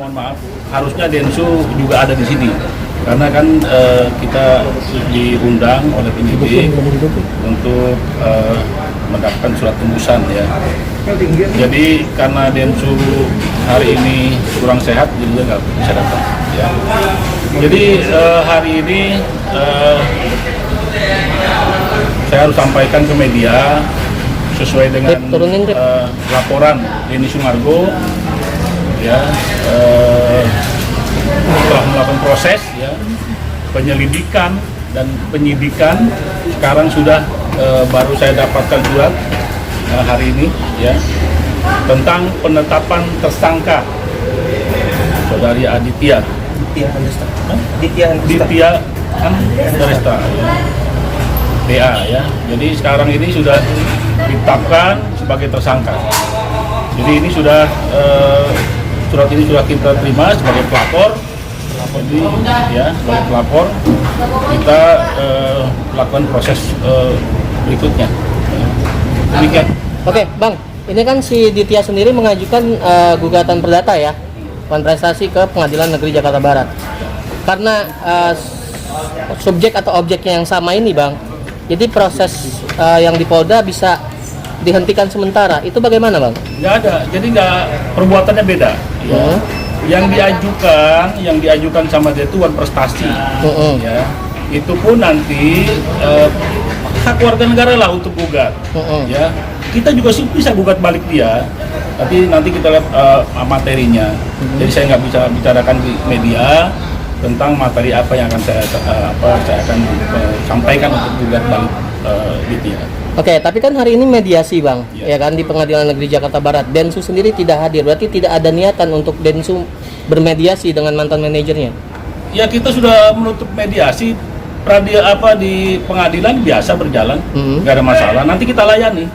mohon maaf, harusnya Densu juga ada di sini. Karena kan kita diundang oleh penyidik untuk mendapatkan surat tembusan ya. Jadi karena Densu hari ini kurang sehat, jadi dia nggak bisa datang. Ya. Jadi hari ini saya harus sampaikan ke media sesuai dengan laporan Denny Sumargo ya. Telah melakukan proses ya, penyelidikan dan penyidikan. Sekarang sudah baru saya dapatkan surat hari ini ya, tentang penetapan tersangka saudari Aditya Andresta DA ya. Jadi sekarang ini sudah ditetapkan sebagai tersangka. Jadi ini sudah surat ini sudah kita terima sebagai pelapor. Jadi ya, sebagai pelapor kita melakukan proses berikutnya. Demikian. Oke, Bang. Ini kan si Ditya sendiri mengajukan gugatan perdata ya, kontrastasi ke Pengadilan Negeri Jakarta Barat. Karena subjek atau objeknya yang sama ini, Bang. Jadi proses yang di Polda bisa dihentikan sementara. Itu bagaimana, Bang? Nggak ada. Jadi perbuatannya beda. Ya. Yang diajukan sama dia itu one prestasi. Ya. Itu pun nanti hak warga negara lah untuk gugat. Ya. Kita juga sih bisa gugat balik dia. Tapi nanti kita lihat materinya. Jadi saya nggak bisa bicarakan di media tentang materi apa yang akan saya akan sampaikan untuk gugat balik dia. Oke, tapi kan hari ini mediasi, Bang, ya kan, di Pengadilan Negeri Jakarta Barat. Densu sendiri tidak hadir, berarti tidak ada niatan untuk Densu bermediasi dengan mantan manajernya. Ya, kita sudah menutup mediasi di pengadilan biasa berjalan, nggak ada masalah. Nanti kita layani.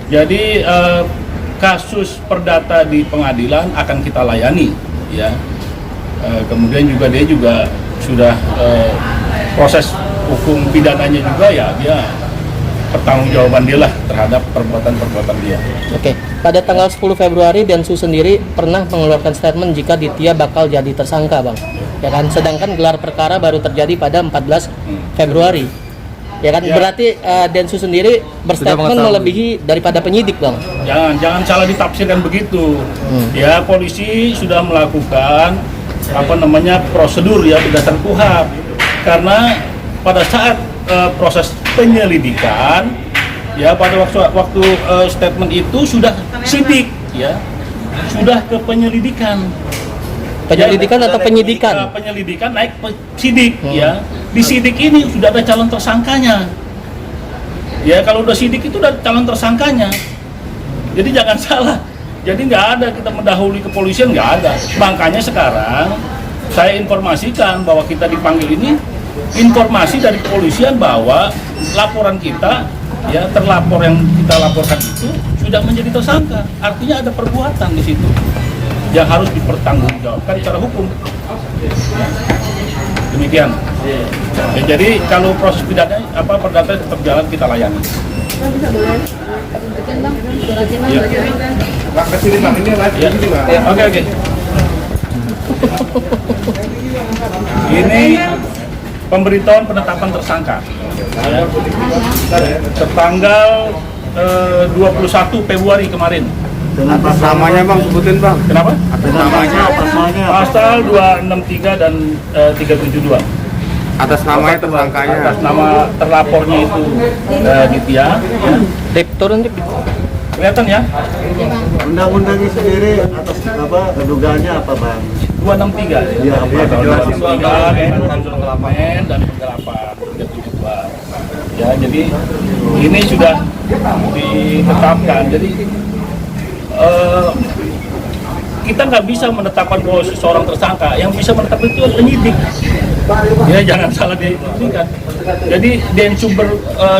Jadi kasus perdata di pengadilan akan kita layani, ya. Kemudian juga dia juga sudah proses hukum pidananya juga ya, dia pertanggungjawaban dia lah terhadap perbuatan-perbuatan dia. Oke, pada tanggal 10 Februari Densu sendiri pernah mengeluarkan statement jika Ditya bakal jadi tersangka, Bang. Ya kan, sedangkan gelar perkara baru terjadi pada 14 Februari. Ya kan, berarti Densu sendiri berstatement melebihi daripada penyidik, Bang. Jangan salah ditafsirkan begitu. Ya, polisi sudah melakukan prosedur ya berdasarkan KUHP. Karena pada saat proses penyelidikan ya, pada waktu statement itu sudah sidik ya, sudah ke penyelidikan ya, atau penyidikan? Penyelidikan naik sidik ya. Di sidik ini sudah ada calon tersangkanya ya. Kalau udah sidik itu udah calon tersangkanya, jadi jangan salah. Jadi nggak ada kita mendahului kepolisian, nggak ada. Makanya sekarang saya informasikan bahwa kita dipanggil ini, informasi dari kepolisian bahwa laporan kita ya, terlapor yang kita laporkan itu sudah menjadi tersangka. Artinya ada perbuatan di situ yang harus dipertanggungjawabkan secara hukum. Demikian. Ya, jadi kalau proses pidana perdata tetap jalan, kita layani. Bisa boleh tunjukin, Bang, suratnya, Bang. Ya. Bang, kesini Bang, ini live di sini, Bang. Oke. Ini pemberitahuan penetapan tersangka ya, tertanggal 21 Februari kemarin. Atas namanya Bang, sebutin Bang. Kenapa? Atas namanya, Pasal 263 dan 372. atas namanya tersangkanya. Atas nama terlapornya itu Ditya. Ya. Tip turun, Tip. Kelihatan ya? Undang-undangnya sendiri atas kedugaannya apa Bang? 263 Iya, penggelapan dan penggelapan 372. Ya, jadi ini sudah ditetapkan. Jadi kita nggak bisa menetapkan bahwa seorang tersangka. Yang bisa menetapkan itu penyidik. Ya, jangan salah diingat. Jadi Densu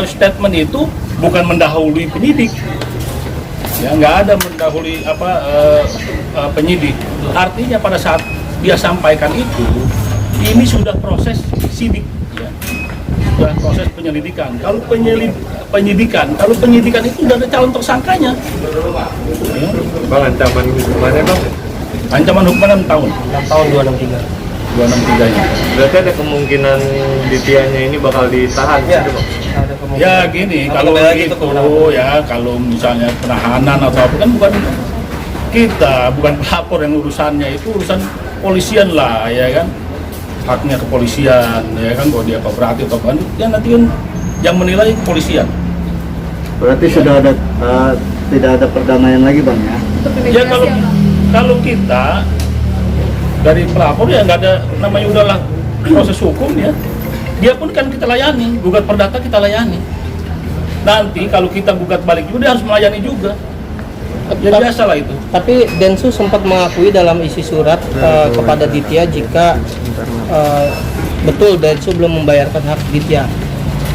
statement itu bukan mendahului penyidik. Ya, nggak ada mendahului penyidik. Artinya pada saat dia sampaikan itu, ini sudah proses sidik, ya. Sudah proses penyelidikan. Kalau penyidikan itu sudah ada calon tersangkanya. Ya. Bang, ancaman gimana Bang? Ancaman hukuman 6 tahun. 6 tahun 263. 263-nya. Berarti ada kemungkinan Dityanya ini bakal ditahan gitu Bang? Ada kemungkinan. Ya gini, kalau itu ya kalau misalnya penahanan atau apa kan bukan kita, bukan pelapor yang urusannya, itu urusan polisian lah ya kan, haknya kepolisian ya kan, kalau dia berarti atau kan ya nanti kan yang menilai kepolisian. Berarti sudah ada tidak ada perdamaian lagi Bang ya? Untuk Ya mediasi kalau ya, Bang. kalau kita dari pelapor ya nggak ada namanya, udahlah proses hukum ya. Dia pun kan kita layani, gugat perdata kita layani. Nanti kalau kita gugat balik juga dia harus melayani juga. Ya biasa lah itu. Tapi Densus sempat mengakui dalam isi surat kepada Ditya jika betul Densus belum membayarkan hak Ditya.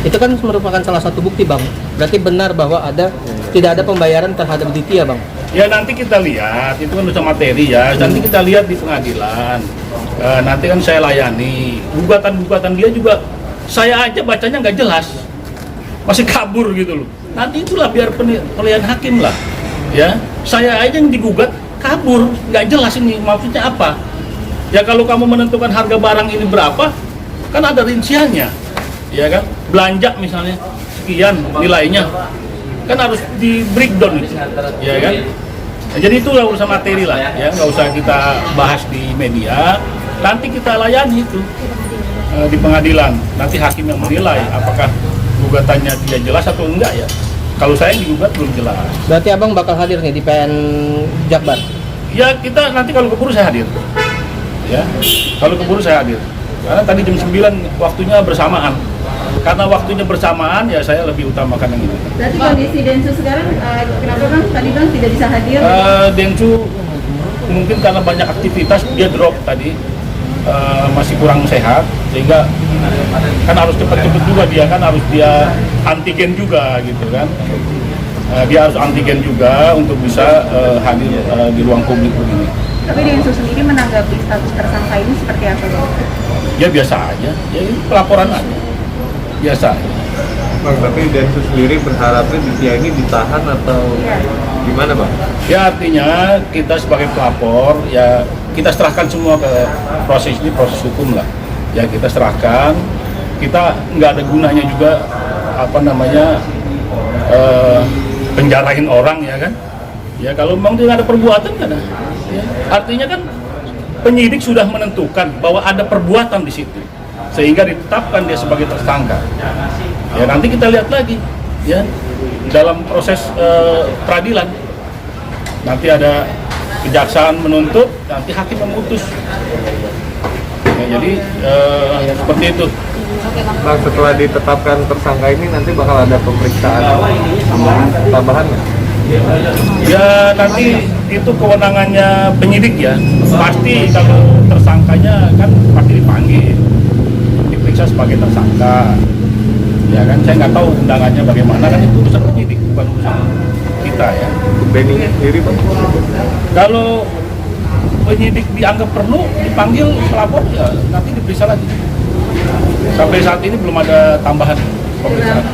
Itu kan merupakan salah satu bukti Bang. Berarti benar bahwa tidak ada pembayaran terhadap Ditya Bang. Ya nanti kita lihat, itu kan urusan materi ya. Nanti kita lihat di pengadilan. Nanti kan saya layani. Gugatan-gugatan dia juga saya aja bacanya nggak jelas, masih kabur gitu loh. Nanti itulah biar penilaian hakim lah. Ya, saya aja yang digugat kabur, nggak jelas ini maksudnya apa. Ya kalau kamu menentukan harga barang ini berapa, kan ada rinciannya, ya kan? Belanja misalnya sekian nilainya, kan harus di breakdown itu, ya kan? Nah, jadi itulah urusan materi lah, ya nggak usah kita bahas di media. Nanti kita layani itu di pengadilan. Nanti hakim yang menilai apakah gugatannya tidak jelas atau enggak ya. Kalau saya yang digugat belum jelas. Berarti Abang bakal hadir nih di PN Jakbar? Ya kita nanti kalau keburu saya hadir. Ya, kalau keburu saya hadir. Karena tadi jam 9 waktunya bersamaan. Karena waktunya bersamaan ya saya lebih utamakan yang ini. Berarti kondisi Densus sekarang kenapa Bang tadi Bang tidak bisa hadir? Densu mungkin karena banyak aktivitas dia drop tadi. Masih kurang sehat sehingga kan harus cepet-cepet juga, dia kan harus dia antigen juga gitu kan, dia harus antigen juga untuk bisa hadir di ruang publik begini. Tapi Densus sendiri menanggapi status tersangka ini seperti apa Bang? Ya biasa aja, ya ini pelaporan aja, biasa aja. Bang, tapi Densus sendiri berharapnya Ditya ini ditahan atau gimana Bang? Ya artinya kita sebagai pelapor ya kita serahkan semua ke proses ini, proses hukum lah. Ya kita serahkan, kita nggak ada gunanya juga apa namanya penjarain orang ya kan. Ya kalau memang dia nggak ada perbuatan kan, ya. Artinya kan penyidik sudah menentukan bahwa ada perbuatan di situ sehingga ditetapkan dia sebagai tersangka. Ya nanti kita lihat lagi ya dalam proses peradilan. Nanti ada kejaksaan menuntut, nanti hakim memutus. Ya, jadi seperti itu. Bang, setelah ditetapkan tersangka ini nanti bakal ada pemeriksaan tambahan nggak? Ya nanti itu kewenangannya penyidik ya. Pasti kalau tersangkanya kan pasti dipanggil, diperiksa sebagai tersangka. Ya kan, saya nggak tahu undangannya bagaimana, kan itu urusan penyidik, bukan urusan kita ya. Benny sendiri Bang? Kalau penyidik dianggap perlu dipanggil pelapor ya nanti diperiksa lagi. Sampai saat ini belum ada tambahan pemeriksaan.